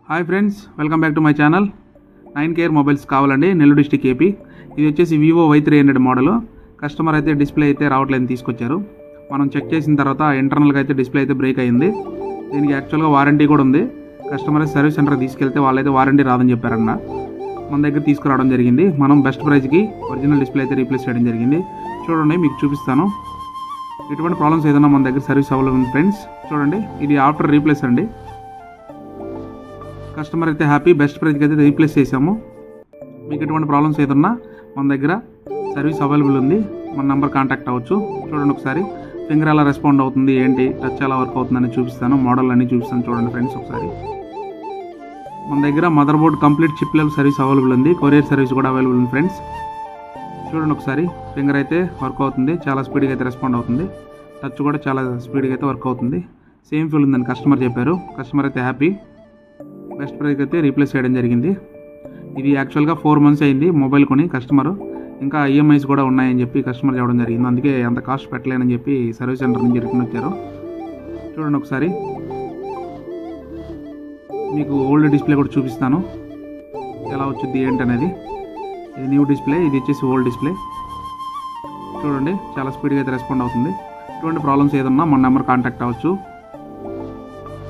Hi friends, welcome back to my channel. 9 mobiles కావాలండి, Nellore district AP. ఇది వచ్చేసి Vivo Y300 model. Customer అయితే display అయితే రావట్లేదని తీసుకొచ్చారు. మనం చెక్ చేసిన తర్వాత ఇంటర్నల్గా అయితే డిస్ప్లే అయితే బ్రేక్ అయింది. దీనికి యాక్చువల్గా వారంటీ కూడా ఉంది. కస్టమర్ సర్వీస్ సెంటర్ తీసుకెళ్తే వాళ్ళైతే వారంటీ రాదని చెప్పారన్న. మన దగ్గర తీసుకురావడం జరిగింది. మనం బెస్ట్ ప్రైస్కి ఒరిజినల్ డిస్ప్లే అయితే రీప్లేస్ చేయడం జరిగింది. చూడండి, మీకు చూపిస్తాను. ఎటువంటి ప్రాబ్లమ్స్ ఏదైనా మన దగ్గర సర్వీస్ అవైలబుల్ ఉంది ఫ్రెండ్స్. చూడండి, ఇది ఆఫ్టర్ రీప్లేస్ అండి. కస్టమర్ అయితే హ్యాపీ. బెస్ట్ ప్రైస్కి అయితే రీప్లేస్ చేసాము. మీకు ఎటువంటి ప్రాబ్లమ్స్ ఏదన్నా మన దగ్గర సర్వీస్ అవైలబుల్ ఉంది. మన నెంబర్ కాంటాక్ట్ అవ్వచ్చు. చూడండి ఒకసారి ఫింగర్ ఎలా రెస్పాండ్ అవుతుంది, ఏంటి టచ్ ఎలా వర్క్ అవుతుందని చూపిస్తాను. మోడల్ అన్నీ చూపిస్తాను. చూడండి ఫ్రెండ్స్ ఒకసారి. మన దగ్గర mother board complete chip level service available ఉంది. కొరియర్ సర్వీస్ కూడా అవైలబుల్ ఉంది ఫ్రెండ్స్. చూడండి ఒకసారి, ఫింగర్ అయితే వర్క్ అవుతుంది. చాలా స్పీడ్గా అయితే రెస్పాండ్ అవుతుంది. టచ్ కూడా చాలా స్పీడ్గా అయితే వర్క్ అవుతుంది. సేమ్ ఫీల్ ఉందని కస్టమర్ చెప్పారు. కస్టమర్ అయితే హ్యాపీ. బెస్ట్ ప్రైస్ అయితే రీప్లేస్ చేయడం జరిగింది. ఇది యాక్చువల్గా 4 months అయింది మొబైల్ కొని. కస్టమర్ ఇంకా ఈఎంఐస్ కూడా ఉన్నాయని చెప్పి కస్టమర్ చెప్పడం జరిగింది. అందుకే అంత కాస్ట్ పెట్టలేనని చెప్పి సర్వీస్ సెంటర్ నుంచి రిటర్న్ వచ్చారు. చూడండి ఒకసారి, మీకు ఓల్డ్ డిస్ప్లే కూడా చూపిస్తాను ఎలా వచ్చింది ఏంటి అనేది. ఇది న్యూ డిస్ప్లే, ఇది వచ్చేసి ఓల్డ్ డిస్ప్లే. చూడండి, చాలా స్పీడ్గా అయితే రెస్పాండ్ అవుతుంది. ఎటువంటి ప్రాబ్లమ్స్ ఏదన్నా మన నెంబర్ కాంటాక్ట్ అవ్వచ్చు.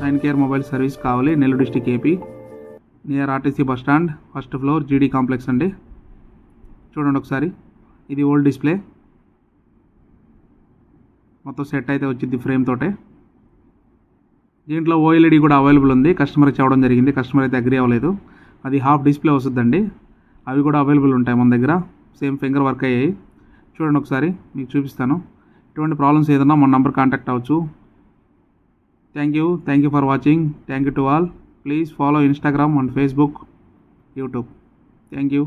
9 మొబైల్ సర్వీస్ కావాలి, Nellore district AP, near RTC bus stand, first floor, జీడీ కాంప్లెక్స్ అండి. చూడండి ఒకసారి, ఇది ఓల్డ్ డిస్ప్లే. మొత్తం సెట్ అయితే వచ్చింది ఫ్రేమ్ తోటే. దీంట్లో ఓఎల్ఈడి కూడా అవైలబుల్ ఉంది. కస్టమర్కి చెప్పడం జరిగింది. కస్టమర్ అయితే అగ్రీ అవ్వలేదు. అది హాఫ్ డిస్ప్లే వస్తుందండి. అవి కూడా అవైలబుల్ ఉంటాయి మన దగ్గర. సేమ్ ఫింగర్ వర్క్ అయ్యాయి. చూడండి ఒకసారి, మీకు చూపిస్తాను. ఇటువంటి ప్రాబ్లమ్స్ ఏదన్నా మన నెంబర్ కాంటాక్ట్ అవ్వచ్చు. Thank you for watching. Thank you to all. Please follow Instagram and Facebook, YouTube. Thank you.